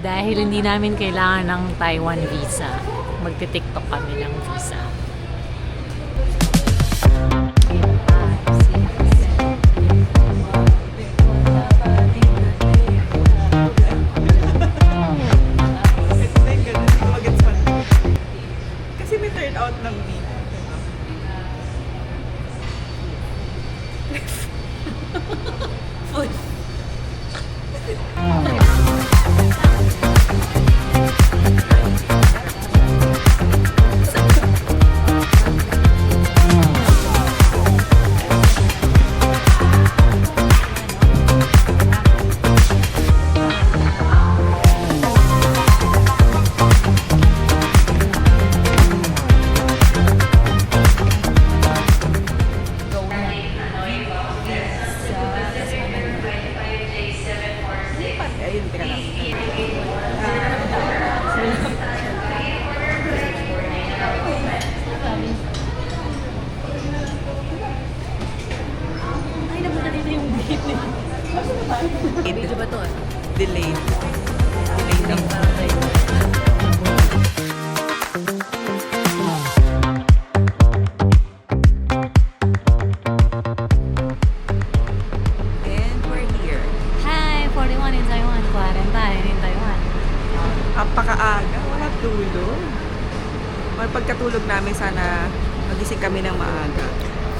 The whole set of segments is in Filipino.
Dahil hindi namin kailangan ng Taiwan visa, magti-TikTok kami ng visa. Kasi may turn out ng video. Ayun, teka lang. Ay, napunta dito yung gate. Video ba to? Delayed. Delayed ang And we're here. Hi, 41 in Taiwan, quarantine in Taiwan. Apakaaga, wala tulog. Or pagkatulog namin, sana magising kami ng maaga.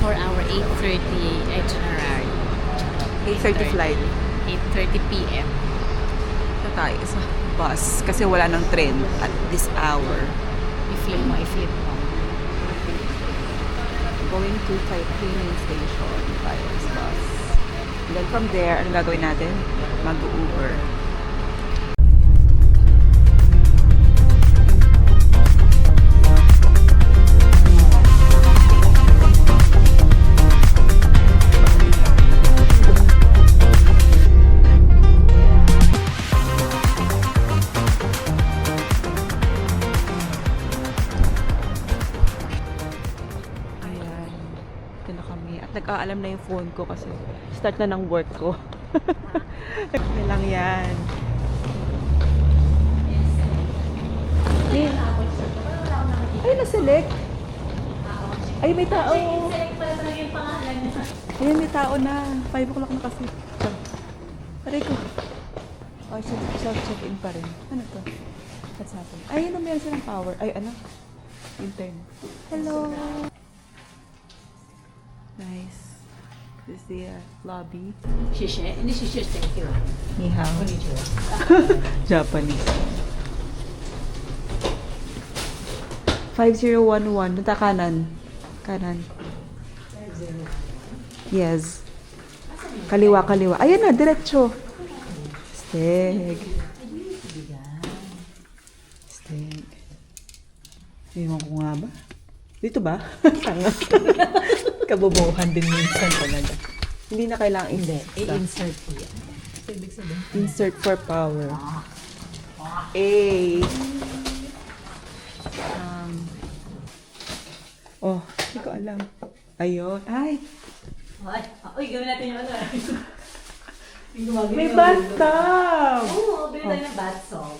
For our 8:30 itinerary. 8:30 flight. 8:30 p.m. Ito tayo sa bus kasi wala ng train at this hour. I-flip mo, i-flip mo. Going to Taipei Station by this bus. And then from there, ano gagawin natin? Mag-Uber. Ayan. Ito na kami. At nag-aalam na yung phone ko kasi start na ng work ko. Yan lang yan. Ay, na-select. Ay, may tao. Ay, may tao na. 5 o'clock na kasi. Aray ko. Oh, self-check-in pa rin. Ano to? What's happening? Ay, ano, meron silang power. Ay, ano? Intern. Hello. Nice. This is the lobby. 谢谢。你谢谢 thank you. Ni hao. Japanese. 5011. Punta kanan. Kanan. Yes. Kaliwa, kaliwa. Ayan na, diretso. Steg. Steg. Iwan ko nga ba? Dito ba? Tanga. Kabobohan din minsan talaga. Hindi na kailangan I-insert ko yan. Ibig sabihin. Insert for power. A. Oh, hindi ko alam. Ayun. Ay, Uy, gawin natin yung ano. may bathtub! Oo, bili tayo ng bath salt.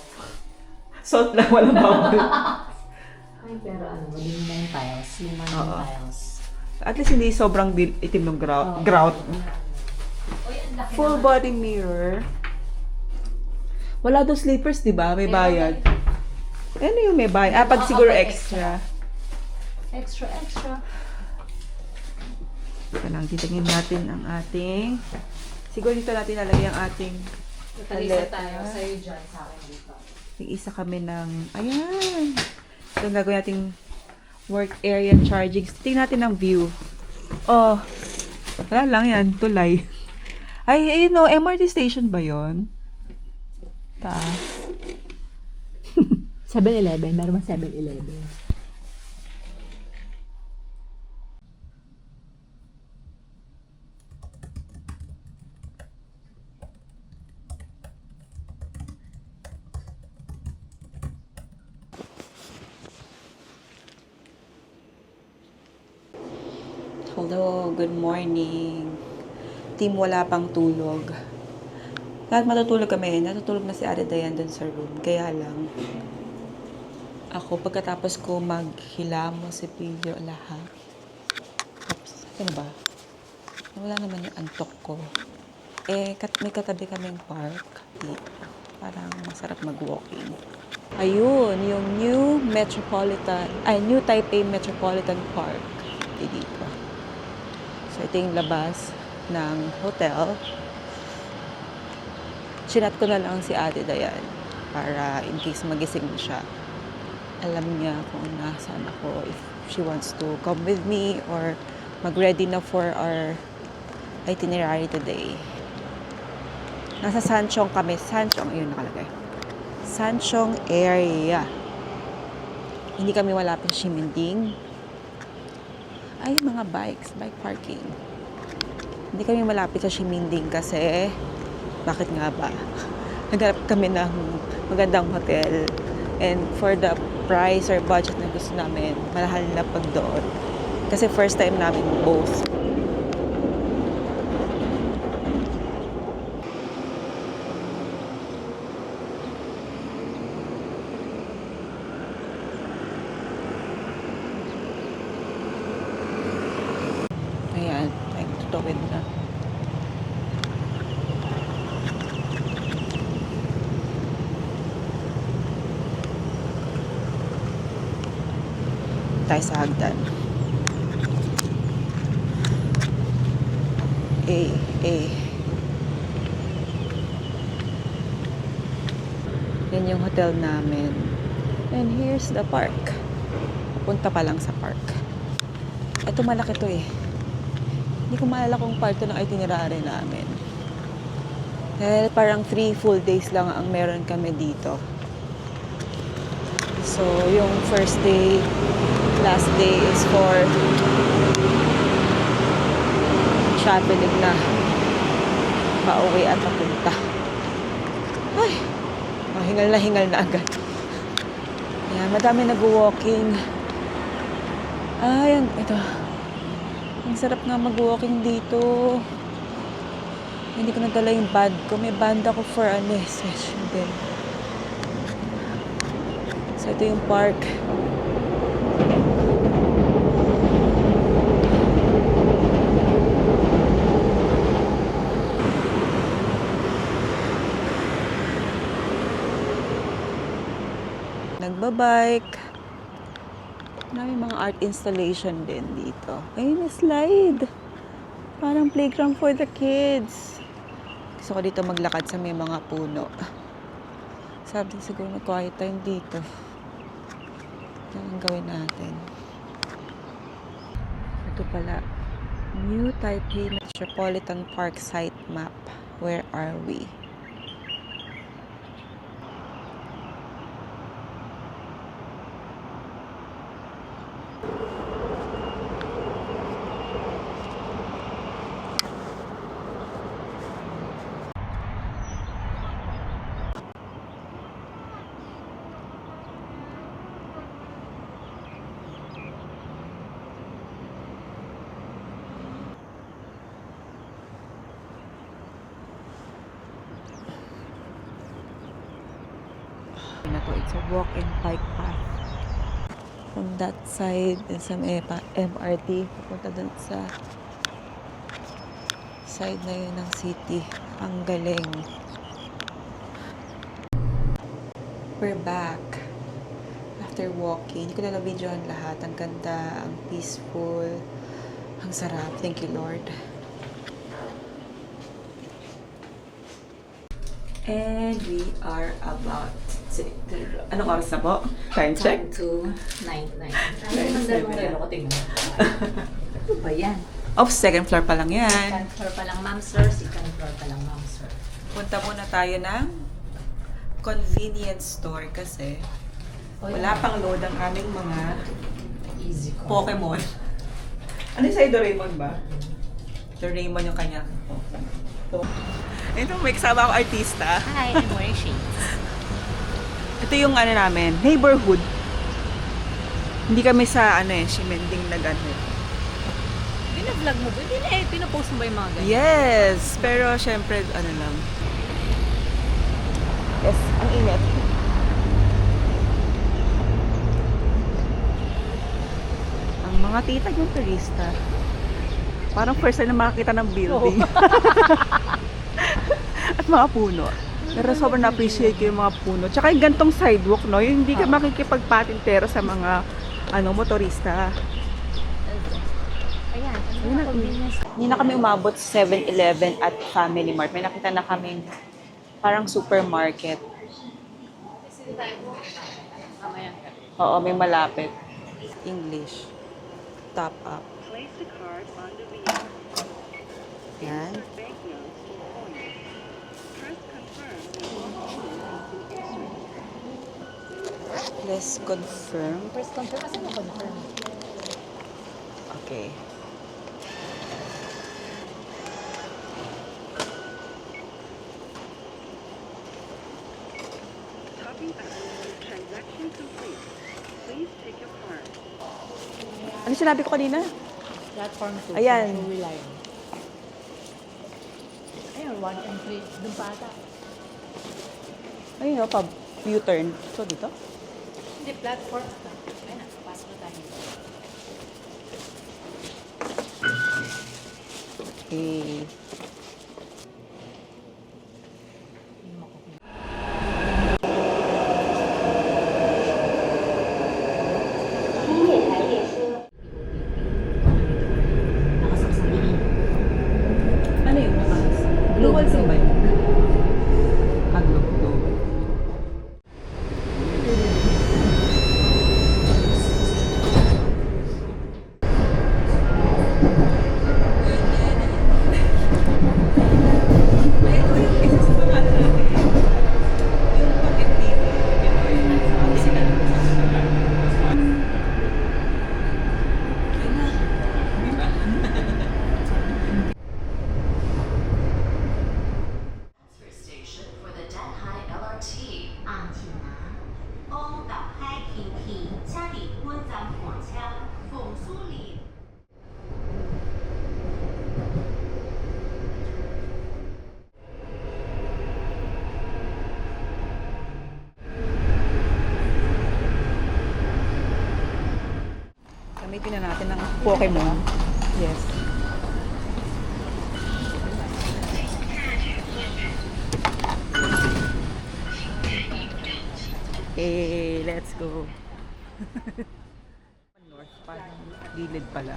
Salt lang, walang bawal. Ay, pero ano, malinis na yung tiles. Lima na yung Oo. tiles. At least hindi sobrang itim ng grout. Uy, ang laki Full body mirror. Wala daw sleepers, di ba? May bayad. Ano yung may bayad? Ah, pag siguro extra. Extra. Ito lang, titingin natin ang ating... Siguro dito natin nalagay ang ating... Talisa tayo. Sa'yo dyan, sa akin dito. Isa kami ng... Ayan! Ito ang gagawin nating work area charging. Tingnan natin ang view. Oh! Wala lang yan. Tulay. Ay, ayun no. MRT station ba yon? Taas. 7-Eleven. Meron 7-Eleven. Hello, good morning. Team wala pang tulog. Lahat matutulog kami. Natutulog na si Ate Dayan dun sa room. Kaya lang, ako pagkatapos ko maghilamos si video lahat. Oops, ano ba? Wala naman yung antok ko. May katabi kaming park. Parang masarap mag-walking. Ayun, yung New Taipei Metropolitan Park. Dito. So, ito yung labas ng hotel. Chinat ko na lang si Ate Dayan para in case magising siya. Alam niya kung nasaan ako, if she wants to come with me or mag-ready na for our itinerary today. Nasa Sanchong kami. Sanchong, yun nakalagay. Sanchong area. Hindi kami malapit sa Ximending. Ay, mga bike parking. Hindi kami malapit sa Ximending kasi bakit nga ba? Naghanap kami ng magandang hotel and for the price or budget na gusto namin, mahal na pag doon. Kasi first time namin both. Ayan, ay tutawid na. Tayo sa hagdan. Yan yung hotel namin. And here's the park. Punta pa lang sa park. Ito malaki to eh. Hindi ko maalala kung part to ng itinerary namin. Dahil parang 3 full days lang ang meron kami dito. So, yung first day, last day is for traveling na pauwi at papunta. Ay, hingal na agad. Ayan, madami nag-walking. Ayan, ito. Ang sarap nga mag-walking dito. Hindi ko nadala yung band ko. May band ako for session din. So, ito yung park. Nagbabike. May mga art installation din dito. Ay, may slide. Parang playground for the kids. Gusto ko dito maglakad sa may mga puno. Sabi siguro mag-quiet time dito. Ito ang gawin natin. Ito pala. New Taipei Metropolitan Park site map. Where are we? Na to. It's a walk-in bike path. From that side, sa MRT, pupunta dun sa side na yun ng city. Ang galing. We're back. After walking, hindi ko na na-videohan lahat. Ang ganda, ang peaceful, ang sarap. Thank you, Lord. And we are about anong oras na po? Time check? Time to 9:09. Ay, magdalawang relo ko, tingnan. Ano ba yan? Oh, second floor pa lang yan. Second floor pa lang, ma'am sir. Second floor pa lang, ma'am sir. Punta muna tayo ng convenience store kasi wala pang load ang aming mga Easy ko. Pokemon. Ano sa'yo, Doraemon ba? Doraemon yung kanya. Ito, may kasama ako artista. Hi, I'm wearing shades. Ito yung namin, neighborhood. Hindi kami sa Ximending na gano'n. Hindi Pina-vlog mo ba? Hindi na pinapost mo ba yung mga ganyan? Yes! Pero syempre, ano lang. Yes, ang init. Ang mga tita yung turista. Parang first time na makakita ng building. At mga puno. Pero sobrang na-appreciate ko yung mga puno. Tsaka yung gantong sidewalk, no? Yung hindi ka makikipagpatintero sa mga motorista. Ayan, Ayun na, hindi na kami umabot sa 7-Eleven at Family Mart. May nakita na kaming parang supermarket. Oo, may malapit. English. Top up. Yan. Let's confirm. First confirm kasi mo confirm. Okay. Transaction complete. Please take your card. Ano sinabi ko kanina? Platform 2. Ayan. Two-wheel line. Ayun, 1 and 3. Doon pa ata. Ayun o, U-turn. So, dito? Hindi, platform. Ayun na, pasok na tayo. Okay. Ano yung bukas? Global SIM ba yun? Global. Station for the Danhai LRT。按请拿。欧岛开平平，嘉里关站火车，凤苏里。Gamitin na natin ng Pokemon. Yes. Okay, let's go. North, parang gilid pala.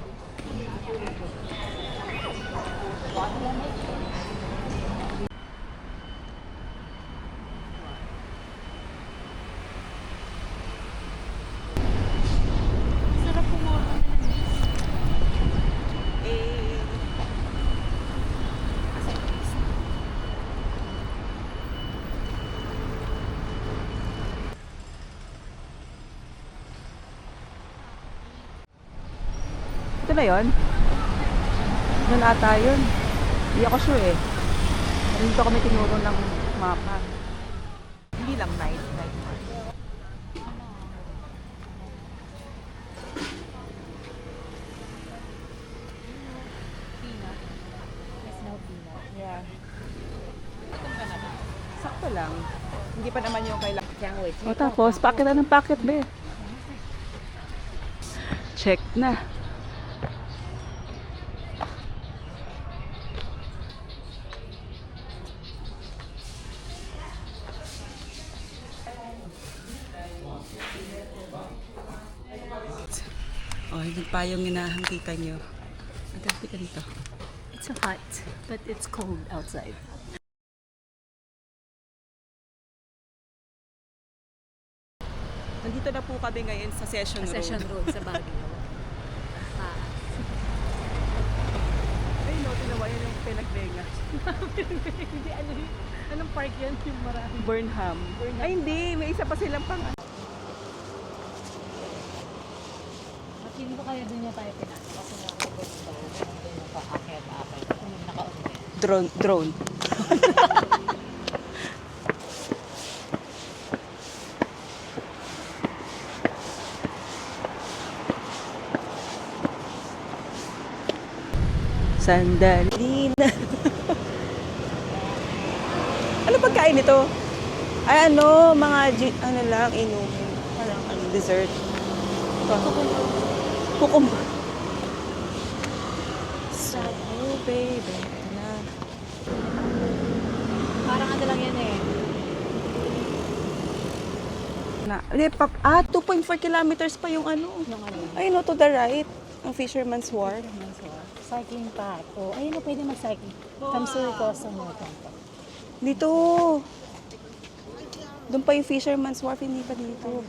Sarap kumuha ka na ng Eh, ito na yun? Yun ata yun. Hindi ako sure eh. Dito kami tinuro ng mapa. Hindi lang night market. peanut. May snow peanut. Yeah. Gutom ka na ba? Sakto lang. Hindi pa naman yung kailangan. Diyan, wait. O tapos, packet na ng packet, be. Check na. Oh, hindi pa yung inahang tita nyo. Ang tabi ka dito. It's hot, but it's cold outside. Nandito na po kami ngayon sa Session Road. Session Road sa Baguio. Ay, no, tinawa yan yung pinagbenga. Hindi, ano yun? Anong park yan? Yung marami. Burnham. Ay, hindi. May isa pa silang pang... Feeling ko kaya doon niya tayo pinasok kasi nakakabot daw. Doon yung paakyat-akyat. Kung naka-ulit. Drone. Sandali na. Ano pagkain ito? Ay ano, mga ano lang, inumin. Parang dessert. Kukumba. So, baby. Parang ano lang yan eh. 2.4 kilometers pa yung ano. Yung ano. Ay no, to the right. Ang Fisherman's Wharf. Cycling path. O, ayun na pwede mag-cycling. Kamsur ko sa motor. Dito. Doon pa yung Fisherman's Wharf, hindi pa dito.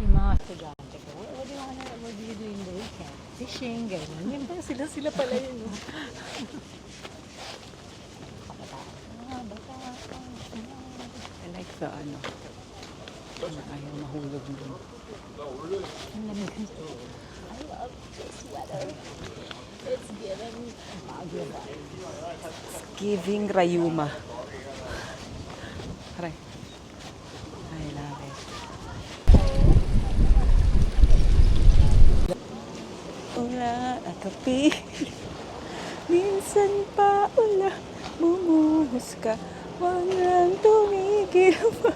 Yung mga estudyante ko, what do you do in the weekend? Fishing, gano'n. Yan ba? Sila pala yun. No? I like the ano. Ayaw mahulog mo. Ang lamig nito. I love this weather. It's giving Baguio vibes. Giving Rayuma. Aray. I love it. Ula at kapi. Minsan pa ula. Bumuhos ka. Huwag lang tumigil pa.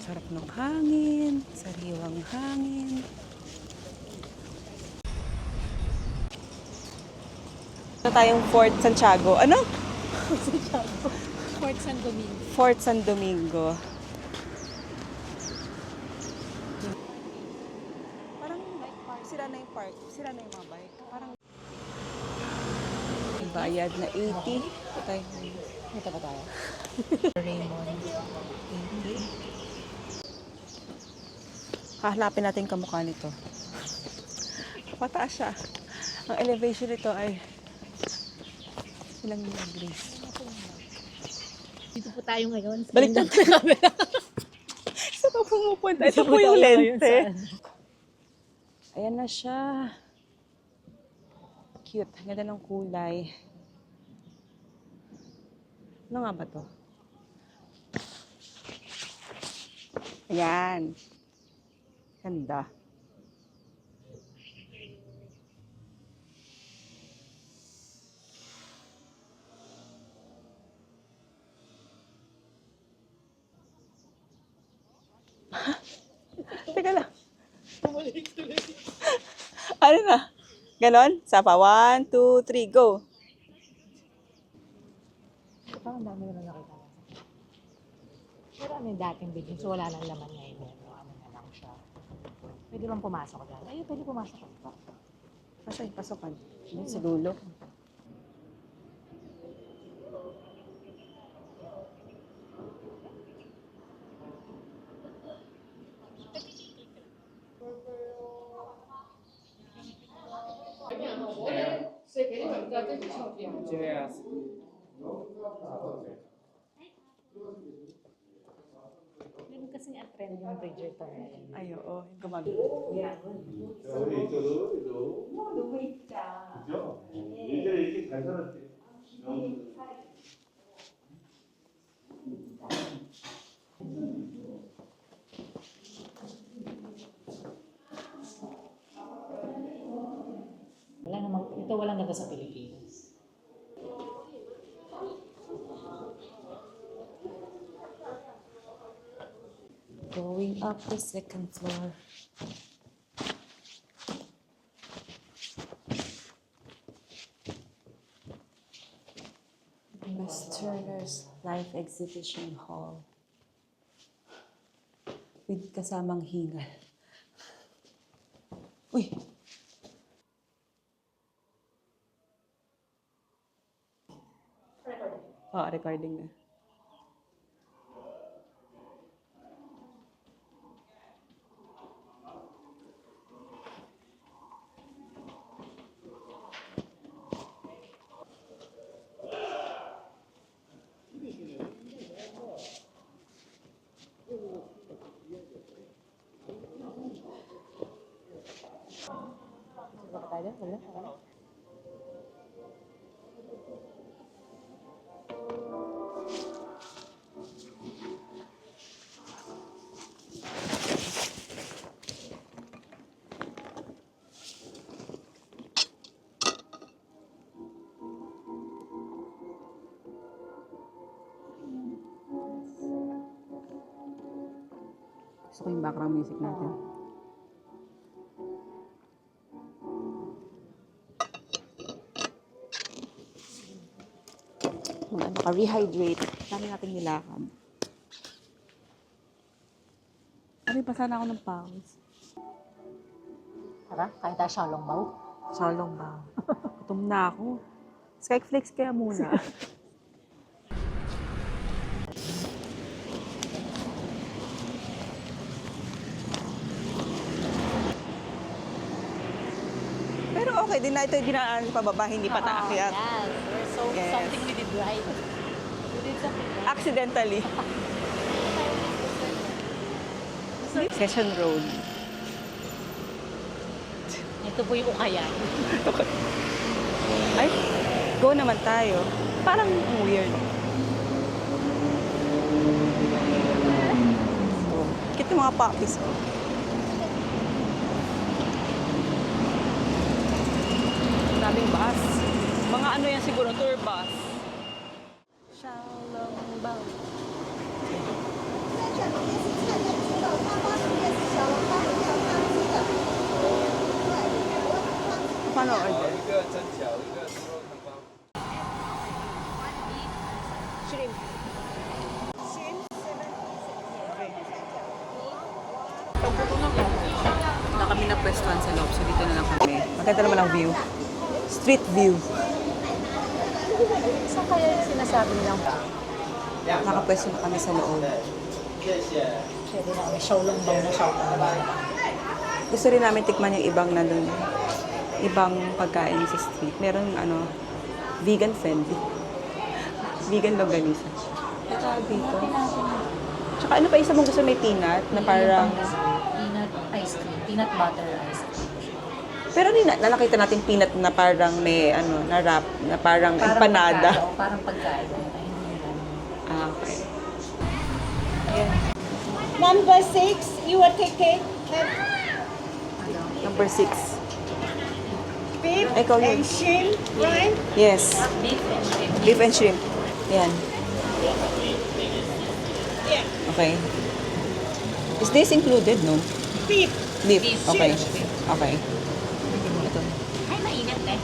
Sarap ng hangin. Sariwang hangin. Ito tayong Fort Santiago. Ano? Fort San Domingo. Fort San Domingo. Parang sira na yung park. Sira na yung mga bike. Parang bayad na 80. Patay. Ito ba tayo? Raymond. 80. Hahanapin natin yung kamukha nito. Pataas siya. Ang elevation nito ay ilang degrees. Dito po tayo ngayon. Balik natin. Saan pa pumupunta? Ito po yung lente. Ayan na siya. Cute. Ang ganda ng kulay. Ano nga ba to? Ayan. Ganda. Teka lang. Ano na? Ganon? Sapa. 1, 2, 3, go. Parang dami naman nakita. Pero ano yung dating video? So wala nang laman ngayon. Ano na lang siya. Pwede bang pumasok dyan? Ayun, pwede pumasok ko. Asa yung pasokan? Doon sa dulo. Meron kasing trend yung Bridgerton na yun. Ay, oo. Yung gumagawa. 우리 너무 있다. 그죠? 예전에 이렇게 잘 살았지. Wala namang, ito walang ganda sa Pilipinas. Going up the second floor. Turner's Life Exhibition Hall. With kasamang hingal. Uy! Recording na. Pwede, pwede. Gusto ko yung background music natin. Naka-rehydrate. Dami nating nilakad. Sabi pa sana ako ng pawis. Tara, kain tayo Xiaolong Bao. Salong ba? Gutom na ako. Skyflakes kaya muna. Pero okay din na ito yung dinaan pababa, hindi pa taakyat. Yes, we're so, Yes. something we did right. We did something right. Accidentally. Session Road. Ito po yung ukayan. Ay, go naman tayo. Parang ang weird. Oh, cute yung mga puppies. Oh. Daming bus. Mga ano yan siguro, tour bus. Xiaolong Bao. Paano order? Shrimp. Na kami na pwestuhan sa loob, so dito na lang kami. Maganda naman ang view. Street view. Saan kaya yung sinasabi nilang Nakapwesto na kami sa loob. pwede na kami Xiaolong Bao na Xiaolong Bao? Gusto rin namin tikman yung ibang nandun. Ibang pagkain sa street. Meron ano, vegan friendly. Vegan longganisa. Ito dito. Tsaka ano pa isa mong gusto may peanut na parang... Peanut ice cream. Peanut butter ice cream. Pero nakita natin peanut na parang may ano, na wrap, na parang empanada. Pagkain, o parang pagkain. Ay, hindi na. Ah, okay. Number 6, your ticket have Number 6. beef Ikaw yun. and shrimp, right? Yes. Beef and shrimp. Beef and shrimp. Yan. Okay. Is this included, no? Beef. Beef. Beef, Okay. shrimp. Okay. Ito. Ay, maingat eh.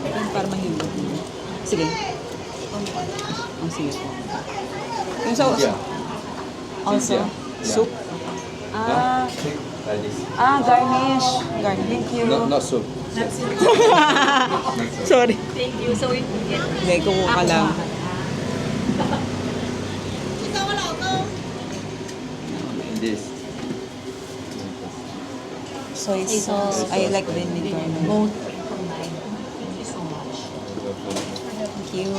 Yan para mahimot. Sige. Ang sige po. Yung sa also, soup. Ah, garnish. Garnish. Thank you. Not soup. Sorry. Thank you. So, we get Hindi, kukuha ka lang. This. Soy sauce. I like vinegar. both combined. Thank you so much. Thank you.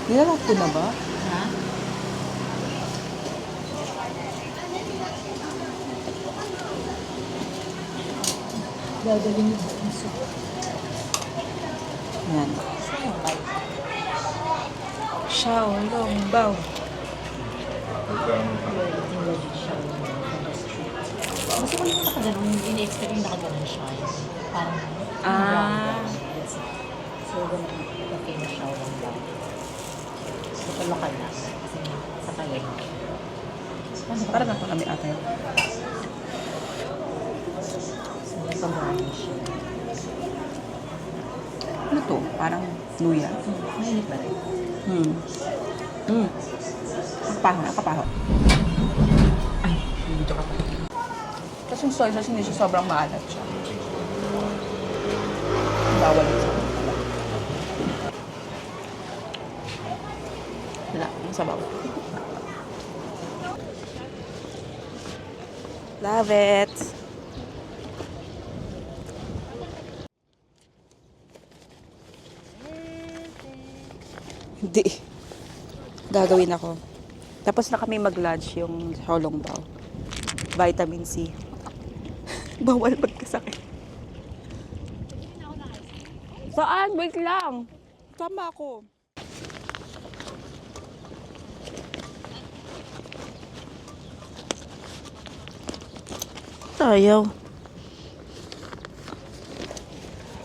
Nilalak ko na ba? Ha? Gagaling yung buong soup. Yan. Saan yung bite? Xiaolong Bao. You're eating legit siya. Gusto ko yung nakaganon, in-expect yung nakaganon siya. Parang Ah. So, we're gonna eat the famous Xiaolong Bao. Ito lokal na. Kasi sa kaya. Para na kami ate. So, ito garnish siya. Ano to? Parang luya. Mainit ba rin? Kapaho. Ay, dito ka pa. Tapos yung soy sauce, hindi siya sobrang maalat siya. Bawal siya. Wala, ang sabaw. Love it! Hindi. Gagawin ako. Tapos na kami mag-lunch yung Xiaolong Bao. vitamin C. Bawal magkasakit. Saan? Wait lang. Tama ako. Ayaw.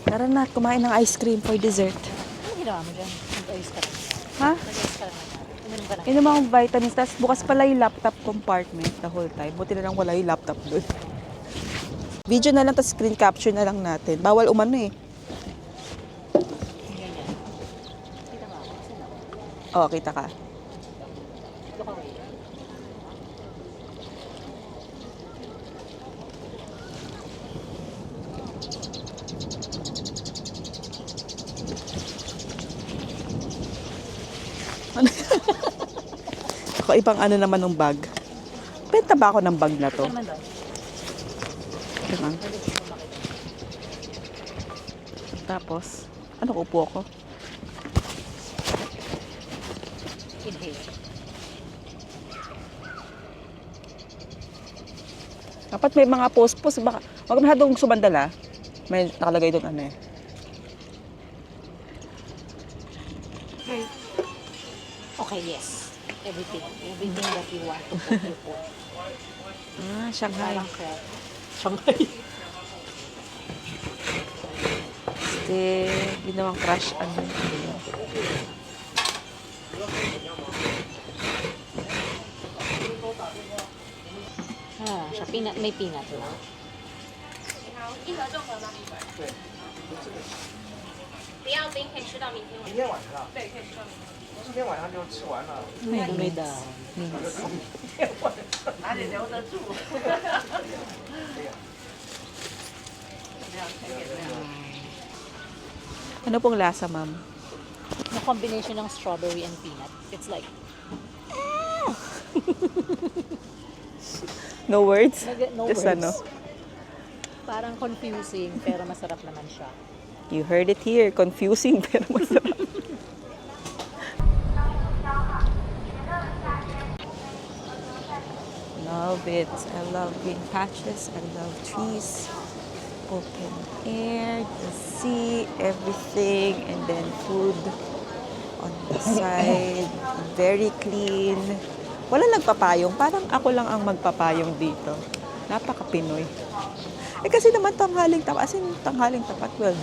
Tara na, kumain ng ice cream for dessert. Ano ginawa mo dyan? Nag-ayos ka lang. Ha? Nag-ayos ka lang na. Uminom ka na. Inom akong vitamins, tapos bukas pala yung laptop compartment the whole time. Buti na lang wala yung laptop doon. Video na lang, tapos screen capture na lang natin. Bawal umano eh. Ganyan. Kita mo ako. Sino? Oo, kita ka. Look away. Ako, ibang ano naman ng bag. Benta ba ako ng bag na to? Ano naman doon? Ito lang. Tapos, ano, upo ako? Inhale. Dapat may mga post-post. Baka, wag masyadong sumandala. May nakalagay doon ano eh. Okay, yes. Everything. Everything that you want to put, you put. Ah, Shanghai. Parang crap. Shanghai. Este, ginawang crush ano. Ah, siya. Peanut, may peanut lang. 不要冰，可以吃到明天晚上。明天晚上？对，可以吃到明天。今天晚上就吃完了。 May daw. 哪里留得住？ Ano pong lasa, ma'am? Yung combination ng strawberry and peanut. It's like, No words? no Just words. ano. Parang confusing, pero masarap naman siya. You heard it here. Confusing pero masarap. Love it. I love green patches. I love trees. Open air, the sea, everything. And then food on the side. Very clean. Wala nagpapayong. Parang ako lang ang magpapayong dito. Napaka-Pinoy. Eh kasi naman tanghaling tapat. As in, tanghaling tapat, 12.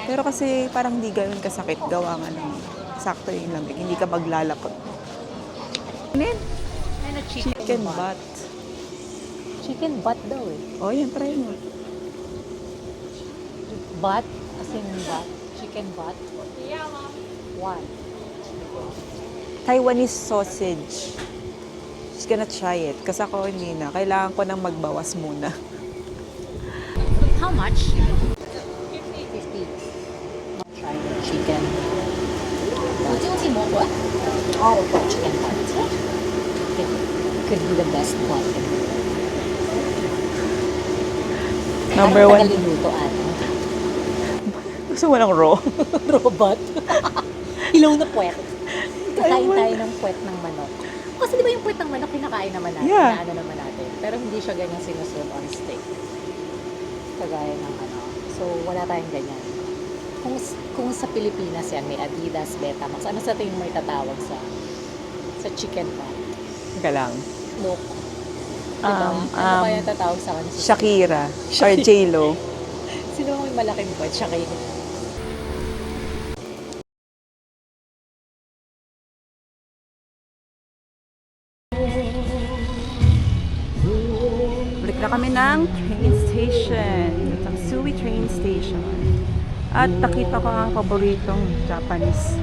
Pero kasi parang hindi ganun kasakit. Gawa nga ng sakto yung lamig. Hindi ka maglalapot. Ano yun? And a Chicken butt. Chicken butt daw eh. Oh, yan, try mo. Butt, as in butt. Chicken butt. One. Taiwanese sausage. She's gonna try it. Kasi ako hindi na. Kailangan ko nang magbawas muna. How much? 50. Try the chicken. Oh, chicken butt. It could be the best butt. Number one. Parang tagalilutoan. Gusto mo ng raw? Robot. Ilaw na puwet. Kakain tayo ng puwet ng manok. Kasi di ba yung puwet ng manok kinakain naman natin, Yeah. inaano naman natin. Pero hindi siya ganyan sinuserve on steak. Kagaya ng ano. So, wala tayong ganyan. Kung sa Pilipinas yan, may Adidas, Betamax, ano sa tingin mo itatawag sa chicken pa? Teka lang. Look. Diba? Ano kaya tatawag sa kanya? Shakira. Or J-Lo. Sino may malaking puwet? Shakira. Balik na kami ng train station. Ang Suwi train station. At nakita ko ang paboritong Japanese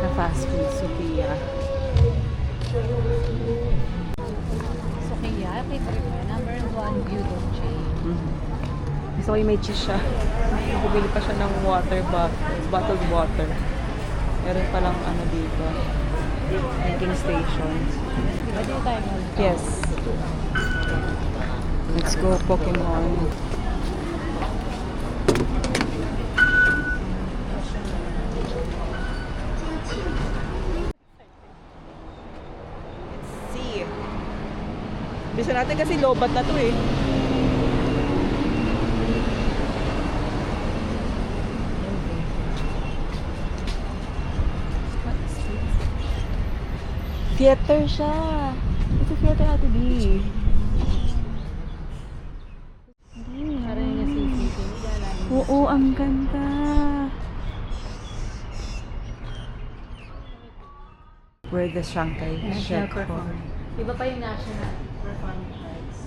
na fast food, Sukiya. Sukiya, favorite mo. Number one, gyudon chain. Gusto ko yung may cheese siya. Bumili pa siya ng water bottled water. Meron palang ano dito. Drinking station. Pwede tayo mag Yes. Let's go, Pokemon. See. gusto natin kasi lobat na to eh. Theater siya. Ito theater Ate B. Parang yung CCTV. Oo, ang ganda. Where the Shanghai National Chef Performing. Iba pa yung National Performing Arts.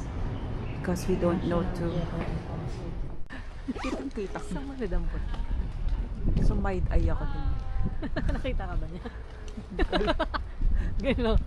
Because we don't know to. Kitang-kita ko. Saan mo nadampot? Sumayad ay ako din. Nakita ka ba niya? Gano'n.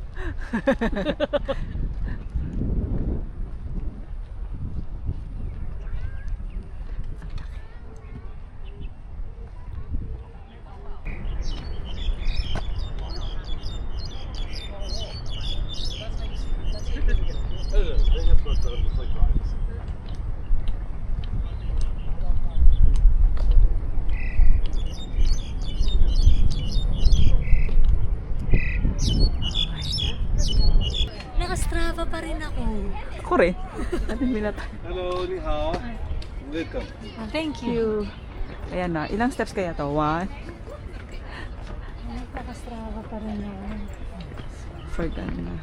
Nakastrava pa rin ako. Ako rin. Atin minata. Hello, ni hao. Welcome. Thank you. Ayan na. Ilang steps kaya to? 1. Nakastrava pa rin ako. Forgot na.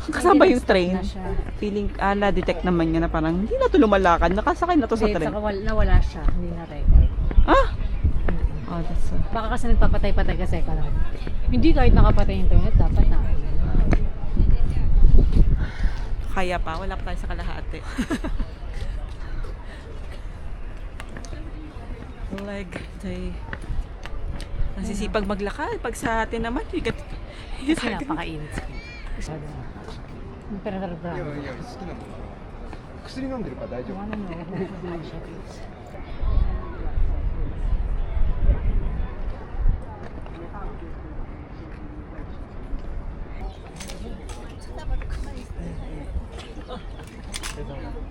Kasama yung train. Na siya. Feeling, na-detect naman niya na parang hindi na to lumalakad. Nakasakay na to sa Hindi, train. saka nawala siya. Hindi na record. Ah! Oh, that's Baka kasi nagpapatay-patay kasi ka lang. Hindi kahit nakapatay yung internet, dapat na. Kaya pa. Wala pa tayo sa kalahati. Like, they nasisipag maglakad. Pag sa atin naman, Kasi napakainit. Pero bravo. いや好きなもの薬飲んでるから大丈夫 Ano no?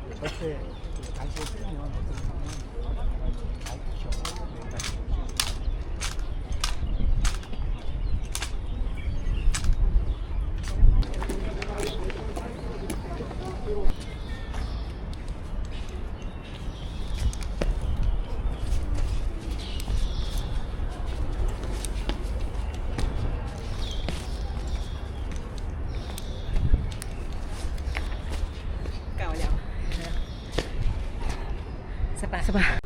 Isa pa.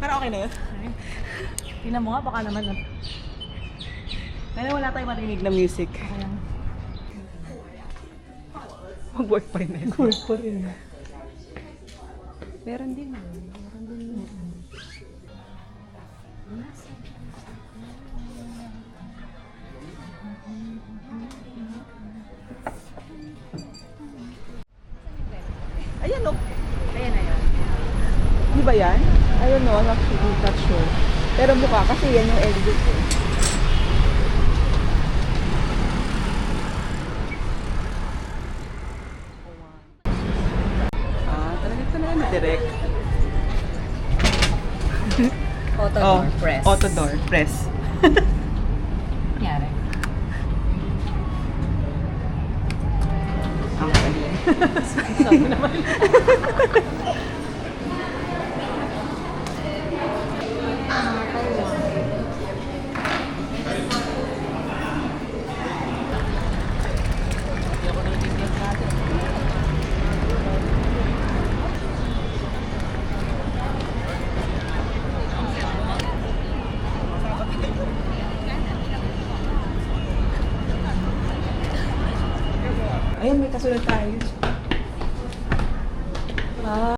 Pero okay na yun. Tingnan mo nga, baka naman. Kaya wala tayong marinig na music. Mag-work pa rin. Work pa rin. Meron din. Meron din. Ayan o. Ayan na yun. Di ba yan? Ayun no, I'm actually not sure. Pero mukha kasi yan yung exit eh. Talaga ito na yan, direct. Auto Oh, door press. auto door, press. Yari. Okay. Ayun, may kasunod tayo. Ah.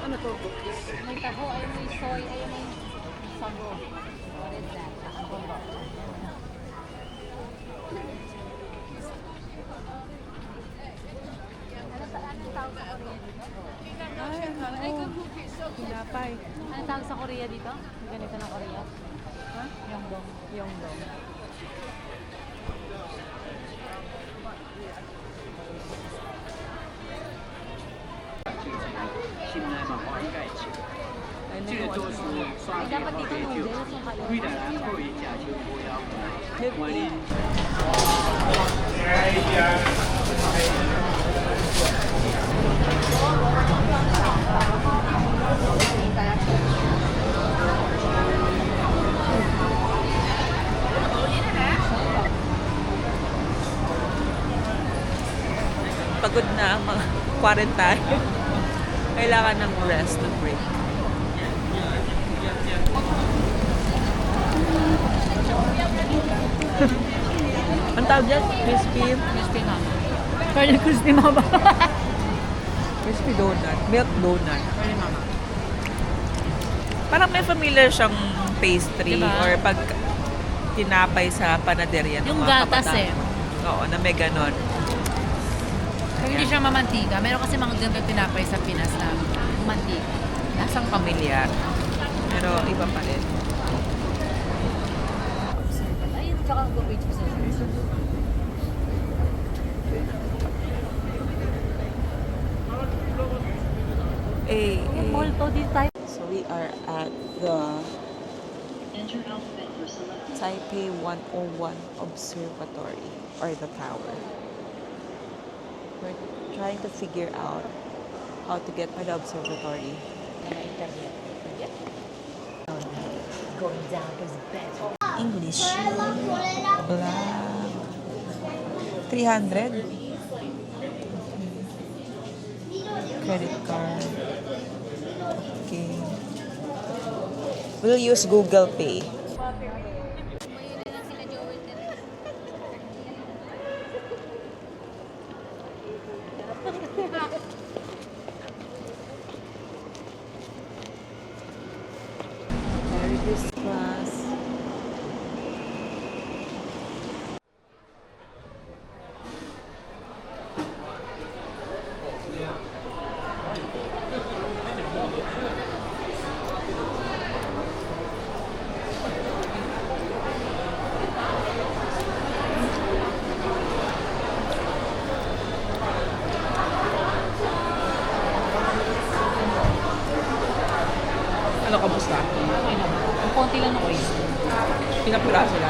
Ano to? May taho, ay may soy, ay may sago. What is that? Ano ba? Pinapay. Ano tawag sa Korea dito? Yung ganito na Korea? Ha? Yongdong. Yongdong. Ay, may ano. Ay, dapat dito noodles yung kayo. Pagod na ang mga quarantine. Kailangan ng rest and break. Ang tawag dyan? Crispy? Crispy mama. Pwede crispy mama. Crispy donut. Milk donut. Pwede mama. Parang may familiar siyang pastry Diba? or pag tinapay sa panaderya ng Yung mga gatas kabataan. Oo, na may ganon. Kung hindi siya mamantika, meron kasi mga ganito tinapay sa Pinas na mantika. Lasang pamilyar. Pero iba pa rin. Ayun, tsaka ang gawin sa mall to dito tayo. So we are at the Taipei 101 Observatory or the tower. We're trying to figure out how to get to the observatory. Internet. Going down is better. English. Black. 300. Credit card. Okay. We'll use Google Pay. Merry Christmas. Ano, kamusta? Okay naman. Ang konti lang ng oyster. Pinapura sila.